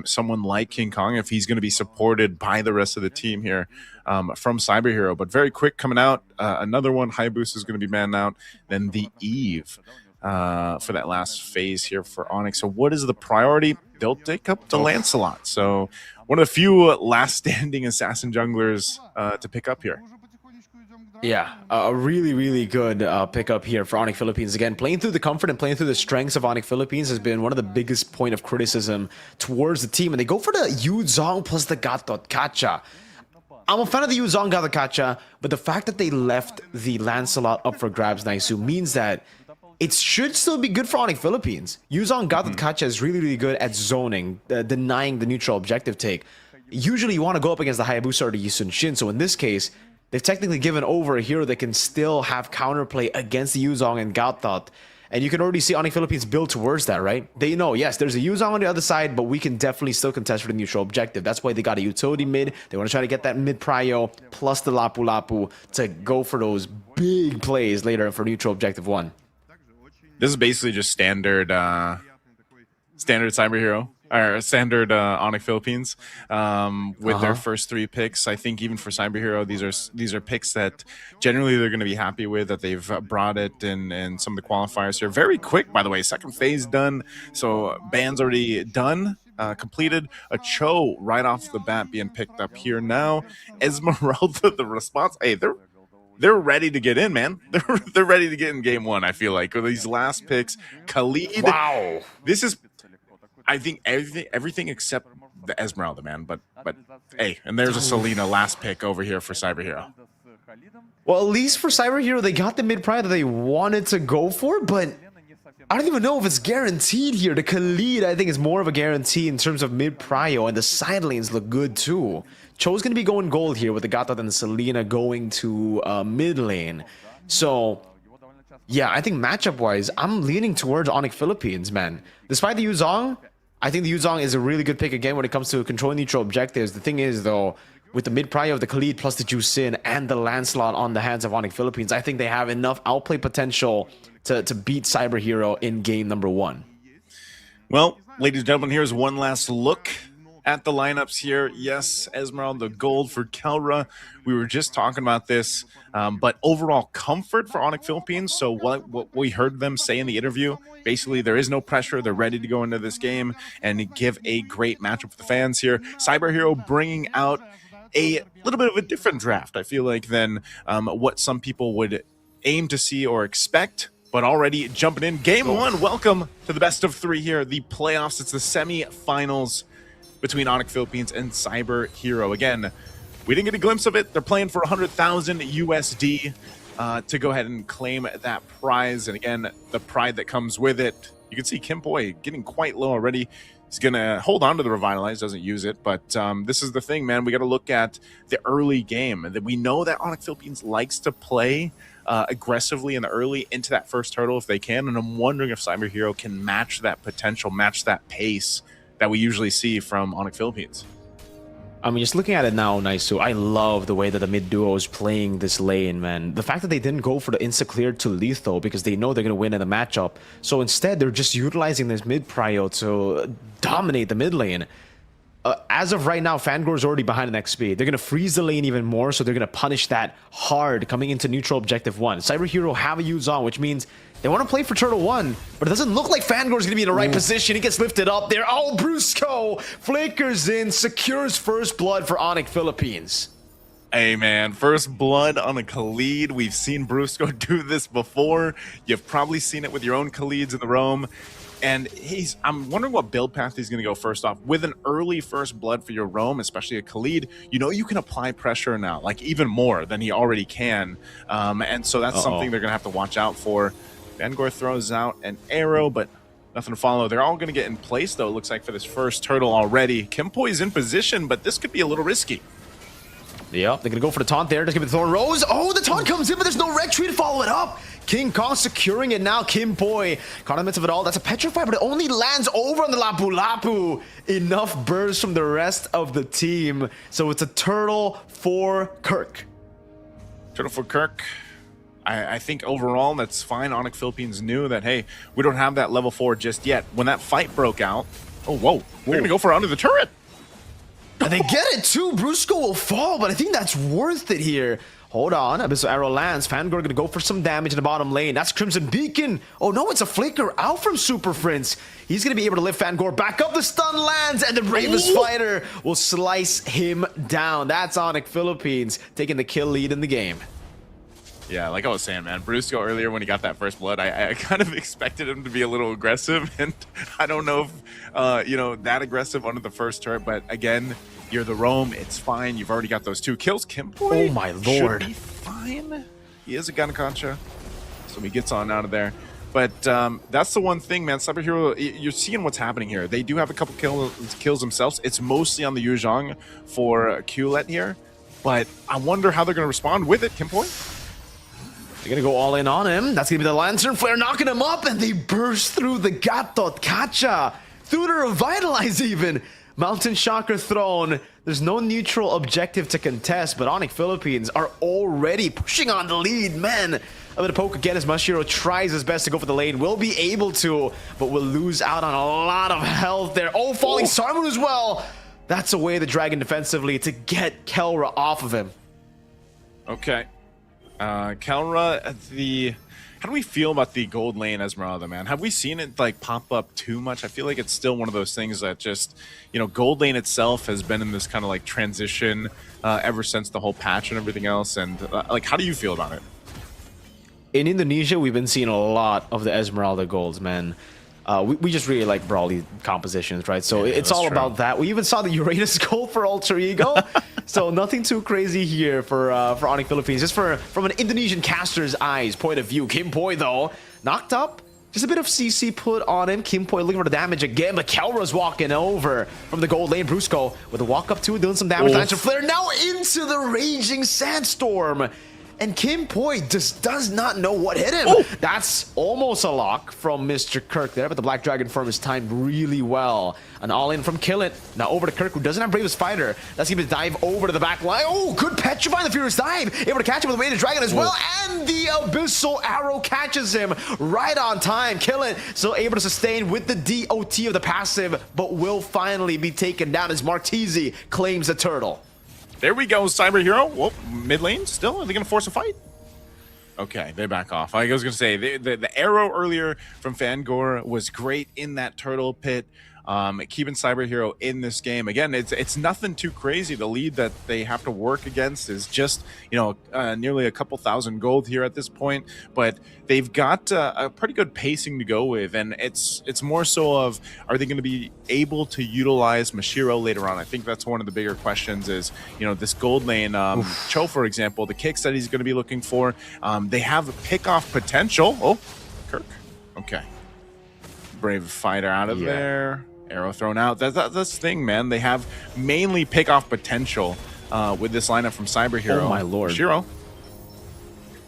someone like King Kong if he's going to be supported by the rest of the team here from CYBERHERO. But very quick coming out, another one, Hayabusa is going to be manned out. Then the Eve for that last phase here for ONIC. So what is the priority? They'll take up the Lancelot. So one of the few last standing assassin junglers to pick up here. Yeah, a really, really good pickup here for ONIC Philippines. Again, playing through the comfort and playing through the strengths of ONIC Philippines has been one of the biggest point of criticism towards the team. And they go for the Yu Zhong plus the Gatot Kacha. I'm a fan of the Yu Zhong Gatot Kacha, but the fact that they left the Lancelot up for grabs, Naisu, means that it should still be good for ONIC Philippines. Yu Zhong Gatot Kacha is really, really good at zoning, denying the neutral objective take. Usually you want to go up against the Hayabusa or the Yisun Shin, so in this case, they've technically given over a hero that can still have counterplay against the Yu Zhong and Gatot. And you can already see ONIC Philippines build towards that, right? They know, yes, there's a Yu Zhong on the other side, but we can definitely still contest for the neutral objective. That's why they got a utility mid. They want to try to get that mid prio plus the Lapu Lapu to go for those big plays later for neutral objective 1. This is basically just standard CYBERHERO. Or standard ONIC Philippines with their first 3 picks. I think even for CYBERHERO, these are picks that generally they're going to be happy with, that they've brought it in some of the qualifiers here. Very quick, by the way, second phase done. So ban's already done, completed. A Cho right off the bat being picked up here now. Esmeralda, the response, hey, they're ready to get in, man. They're ready to get in game 1, I feel like. With these last picks, Khalid. Wow. This is, I think, everything except the Esmeralda, man. But hey, and there's a Selena last pick over here for CYBERHERO. Well, at least for CYBERHERO, they got the mid prio that they wanted to go for, but I don't even know if it's guaranteed here. The Khalid, I think, is more of a guarantee in terms of mid prio, and the side lanes look good too. Cho's going to be going gold here with the Gatot and the Selena going to mid lane. So yeah, I think matchup-wise, I'm leaning towards ONIC Philippines, man. Despite the Yu Zhong, I think the Yu Zhong is a really good pick again when it comes to controlling neutral objectives. The thing is, though, with the mid prio of the Khalid plus the Jusin and the Lancelot on the hands of ONIC Philippines, I think they have enough outplay potential to beat CYBERHERO in game number 1. Well, ladies and gentlemen, here's one last look at the lineups here. Yes, Esmeralda gold for Kelra. We were just talking about this, but overall comfort for ONIC Philippines. So what we heard them say in the interview, basically there is no pressure. They're ready to go into this game and give a great matchup for the fans here. CYBERHERO bringing out a little bit of a different draft, I feel like, than what some people would aim to see or expect. But already jumping in game 1. Welcome to the best of 3 here, the playoffs. It's the semi-finals between ONIC Philippines and CYBERHERO. Again, we didn't get a glimpse of it. They're playing for 100,000 USD to go ahead and claim that prize. And again, the pride that comes with it. You can see Kim Poi getting quite low already. He's going to hold on to the Revitalize, doesn't use it. But this is the thing, man. We got to look at the early game. That we know that ONIC Philippines likes to play aggressively in the early into that first hurdle if they can. And I'm wondering if CYBERHERO can match that potential, match that pace that we usually see from ONIC Philippines. I mean, just looking at it now, Naisu, I love the way that the mid duo is playing this lane, man. The fact that they didn't go for the insta-clear to lethal because they know they're going to win in the matchup. So instead, they're just utilizing this mid prio to dominate the mid lane. As of right now, Fangor's already behind an XP. They're going to freeze the lane even more, so they're going to punish that hard coming into neutral objective 1. CYBERHERO have a Yu Zhong, which means they want to play for Turtle 1, but it doesn't look like Fangor's going to be in the right position. He gets lifted up there. Oh, Brusco flickers in, secures first blood for ONIC Philippines. Hey, man, first blood on a Khalid. We've seen Brusco do this before. You've probably seen it with your own Khalids in the roam. And I'm wondering what build path he's going to go first off. With an early first blood for your roam, especially a Khalid, you know you can apply pressure now, like even more than he already can. And so that's something they're going to have to watch out for. Fangor throws out an arrow, but nothing to follow. They're all going to get in place, though, it looks like, for this first turtle already. Kimpoi's in position, but this could be a little risky. Yep, they're going to go for the taunt there. Just give it the Thorn Rose. Oh, the taunt comes in, but there's no red tree to follow it up. King Kong securing it now. Kim Poi caught in the midst of it all. That's a Petrify, but it only lands over on the Lapu Lapu. Enough burst from the rest of the team. So it's a turtle for Kirk. Turtle for Kirk. I think overall that's fine. ONIC Philippines knew that, hey, we don't have that level 4 just yet. When that fight broke out, Oh, whoa. They're going to go for under the turret. And they get it too. Brusco will fall, but I think that's worth it here. Hold on. Abyssal Arrow lands. Fangor gonna go for some damage in the bottom lane. That's Crimson Beacon. Oh no, it's a flicker out from Super Prince. He's gonna be able to lift Fangor back up. The stun lands, and the bravest fighter will slice him down. That's ONIC Philippines taking the kill lead in the game. Yeah, like I was saying, man, Brusco earlier when he got that first blood, I kind of expected him to be a little aggressive, and I don't know if, you know, that aggressive under the first turret, but again, you're the roam, it's fine, you've already got those 2 kills. Kimboy, oh my lord, should be fine. He is a Ganaconcha, so he gets on out of there. But that's the one thing, man, CYBERHERO, you're seeing what's happening here. They do have a couple kills themselves. It's mostly on the Yuzhong for QLET here, but I wonder how they're going to respond with it, Kimboy. They're gonna go all in on him. That's gonna be the Lantern Flare knocking him up, and they burst through the Gatot Kacha. Through to revitalize even. Mountain Shocker thrown. There's no neutral objective to contest, but ONIC Philippines are already pushing on the lead, man. A bit of poke again as Mashiro tries his best to go for the lane. Will be able to, but will lose out on a lot of health there. Oh, falling Sarmu as well. That's away the dragon defensively to get Kelra off of him. Okay. Kelra, how do we feel about the gold lane Esmeralda, man? Have we seen it like pop up too much? I feel like it's still one of those things that just, you know, gold lane itself has been in this kind of like transition ever since the whole patch and everything else. And like, how do you feel about it? In Indonesia, we've been seeing a lot of the Esmeralda golds, man. We just really like brawly compositions, right? So yeah, it's all true. About that. We even saw the Uranus gold for Alter Ego. So nothing too crazy here for ONIC Philippines. Just from an Indonesian caster's eyes point of view. Kimboy, though, knocked up. Just a bit of CC put on him. Kimboy looking for the damage again, but Kelra's walking over from the gold lane. Brusco with a walk up 2, doing some damage. Lantern Flare now into the Raging Sandstorm. And Kimboy just does not know what hit him. Oh. That's almost a lock from Mr. Kirk there, but the Black Dragon Firm is timed really well. An all-in from Killit. Now over to Kirk, who doesn't have Bravest Fighter. That's going to dive over to the back line. Oh, good Petrify, the Furious Dive. Able to catch him with the Weighted Dragon as well. And the Abyssal Arrow catches him right on time. Killit still able to sustain with the DOT of the passive, but will finally be taken down as Martizi claims the turtle. There we go, CYBERHERO. Whoop, mid lane still? Are they going to force a fight? Okay, they back off. I was going to say, the arrow earlier from Fangor was great in that turtle pit. Keeping CYBERHERO in this game. Again, it's nothing too crazy. The lead that they have to work against is just, you know, nearly a couple thousand gold here at this point. But they've got a pretty good pacing to go with, and it's more so of, are they going to be able to utilize Mashiro later on? I think that's one of the bigger questions is, you know, this gold lane, Cho, for example, the kicks that he's going to be looking for, they have a pick-off potential. Oh, Kirk. Okay. Brave fighter out of there. Arrow thrown out. That's the thing, man. They have mainly pick-off potential with this lineup from CYBERHERO. Oh, my lord. Shiro.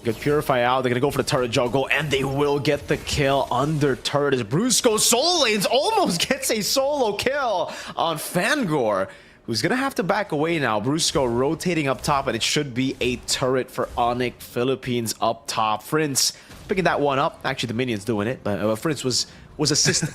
Get Purify out. They're going to go for the turret juggle, and they will get the kill under turret as Brusco Soul Lanes almost gets a solo kill on Fangor, who's going to have to back away now. Brusco rotating up top, and it should be a turret for ONIC Philippines up top. Prince picking that one up. Actually, the minion's doing it, but Prince was assisting.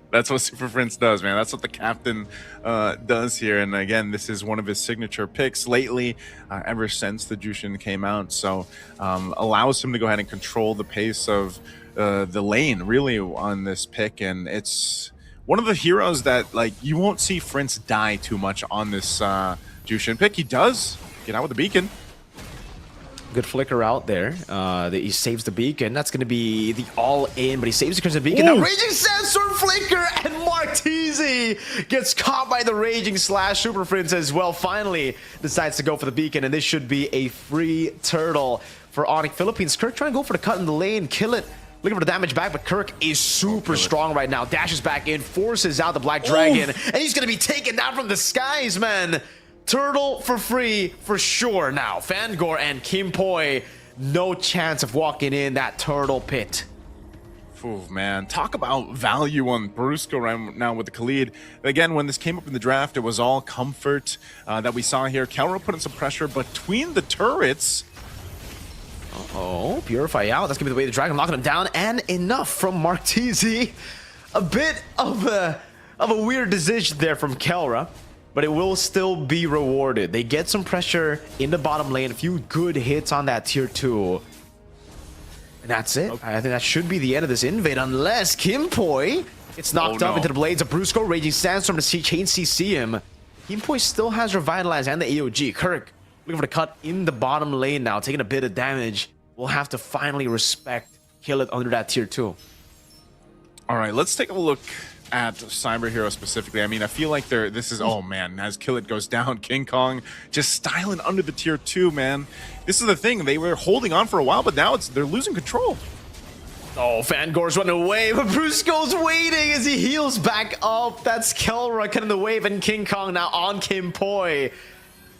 That's what Super Prince does, man. That's what the captain does here. And again, this is one of his signature picks lately, ever since the Jushin came out. So allows him to go ahead and control the pace of the lane, really, on this pick. And it's one of the heroes that, like, you won't see Prince die too much on this Jushin pick. He does get out with the beacon. Good flicker out there. He saves the beacon. That's going to be the all-in, but he saves the Crimson Beacon. Now Raging Sandstorm flicker, and Martizi gets caught by the Raging Slash. Super Prince as well finally decides to go for the beacon, and this should be a free turtle for ONIC Philippines. Kirk trying to go for the cut in the lane. Kill it. Looking for the damage back, but Kirk is super strong right now. Dashes back in, forces out the Black Dragon, and he's going to be taken down from the skies, man. Turtle for free for sure now. Fangor and Kimboy, no chance of walking in that turtle pit. Ooh, man, talk about value on Brusco right now with the Khalid. Again, when this came up in the draft, it was all comfort that we saw here. Kelra putting some pressure between the turrets. Purify out. That's going to be the way the Dragon locking him down, and enough from Martizi. A bit of a weird decision there from Kelra, but it will still be rewarded. They get some pressure in the bottom lane, a few good hits on that tier 2. And that's it. I think that should be the end of this invade, unless Kimpoi gets knocked up into the blades of Brusco. Raging Sandstorm to chain CC him. Kimpoi still has Revitalize and the AOG. Kirk looking for the cut in the bottom lane now, taking a bit of damage. We'll have to finally kill it under that tier 2. All right, let's take a look at CYBERHERO specifically. I mean, I feel like this is, oh man, as Kill It goes down, King Kong just styling under the tier 2, man. This is the thing, they were holding on for a while, but now they're losing control. Oh, Fangor's running away, but Brusco's waiting as he heals back up. That's Kelra cutting the wave, and King Kong now on Kimpoi.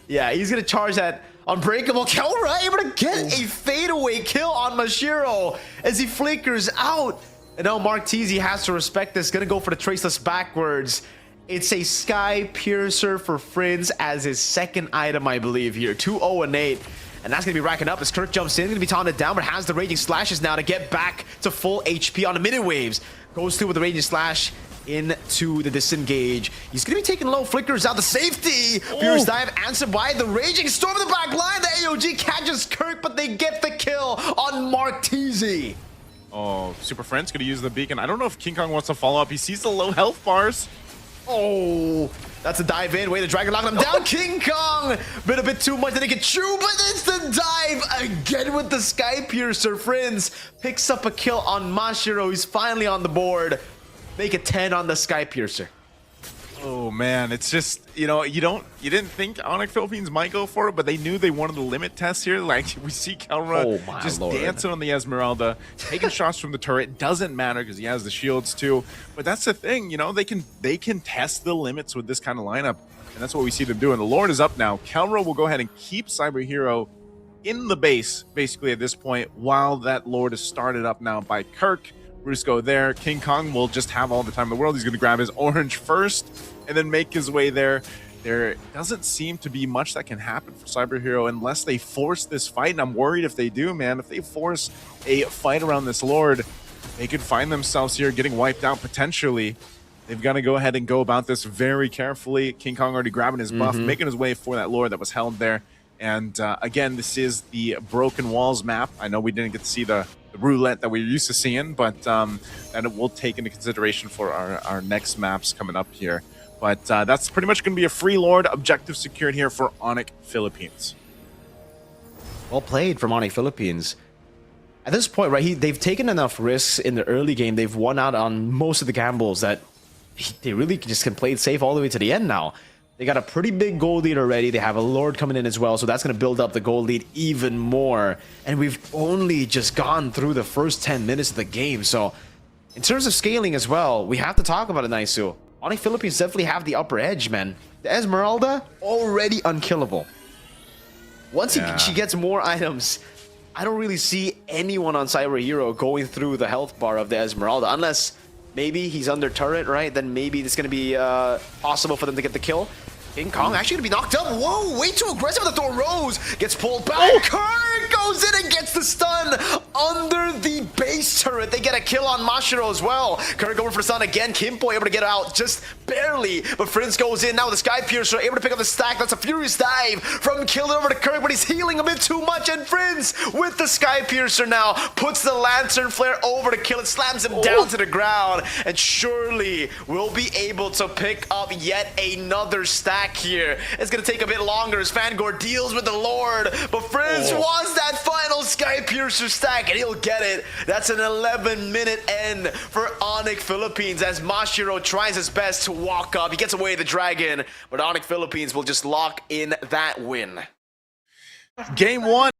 Yeah, he's gonna charge that Unbreakable. Kelra able to get a fadeaway kill on Mashiro as he flickers out. And now Mark Teasy has to respect this. Gonna go for the Traceless backwards. It's a Sky Piercer for Friends as his second item, I believe, here. 2-0 and 8. And that's gonna be racking up as Kirk jumps in. Gonna be taunted down, but has the Raging Slashes now to get back to full HP on the minute waves. Goes through with the Raging Slash into the disengage. He's gonna be taking low, flickers out the safety. Furious Dive answered by the Raging Storm in the back line. The AOG catches Kirk, but they get the kill on Mark Teasy. Oh, Super Friend's gonna use the beacon. I don't know if King Kong wants to follow up. He sees the low health bars. Oh, that's a dive in. Way to Dragon Lock him down. King Kong been a bit too much that he could chew, but it's the dive again with the Sky Piercer. Friends picks up a kill on Mashiro. He's finally on the board. Make it 10 on the Sky Piercer. Oh man, it's just, you know, you didn't think ONIC Philippines might go for it, but they knew they wanted the limit test here. Like, we see Kelra just dancing on the Esmeralda, taking shots from the turret. Doesn't matter because he has the shields too. But that's the thing, you know, they can test the limits with this kind of lineup, and that's what we see them doing. The Lord is up now. Kelra will go ahead and keep CYBERHERO in the base, basically at this point, while that Lord is started up now by Kirk. Brusco there. King Kong will just have all the time in the world. He's going to grab his orange first and then make his way there. There doesn't seem to be much that can happen for CYBERHERO unless they force this fight, and I'm worried if they do, man. If they force a fight around this Lord, they could find themselves here getting wiped out potentially. They've got to go ahead and go about this very carefully. King Kong already grabbing his buff, making his way for that Lord that was held there. And again, this is the Broken Walls map. I know we didn't get to see the roulette that we're used to seeing, but that it will take into consideration for our next maps coming up here. But that's pretty much going to be a free Lord. Objective secured here for ONIC Philippines. Well played from ONIC Philippines. At this point, right, they've taken enough risks in the early game. They've won out on most of the gambles that they really just can play it safe all the way to the end now. They got a pretty big gold lead already. They have a Lord coming in as well, so that's going to build up the gold lead even more. And we've only just gone through the first 10 minutes of the game, so in terms of scaling as well, we have to talk about it, Naisu. ONIC Philippines definitely have the upper edge, man. The Esmeralda, already unkillable. Once she gets more items, I don't really see anyone on CYBERHERO going through the health bar of the Esmeralda, unless maybe he's under turret, right? Then maybe it's going to be possible for them to get the kill. King Kong actually going to be knocked up. Whoa, way too aggressive with the throw. Rose gets pulled back. Kirk goes in and gets the stun under the base turret. They get a kill on Mashiro as well. Kirk over for the stun again. Kimpoi able to get out just barely, but Friends goes in. Now the Sky Piercer able to pick up the stack. That's a Furious Dive from Kill It over to Kirk, but he's healing a bit too much. And Friends with the Sky Piercer now puts the Lantern Flare over to Kill It, slams him down to the ground, and surely we'll be able to pick up yet another stack here. It's gonna take a bit longer as Fangor deals with the Lord, but Friends wants that final Sky Piercer stack, and he'll get it. That's an 11-minute end for ONIC Philippines as Mashiro tries his best to walk up. He gets away the dragon, but ONIC Philippines will just lock in that win. Game 1.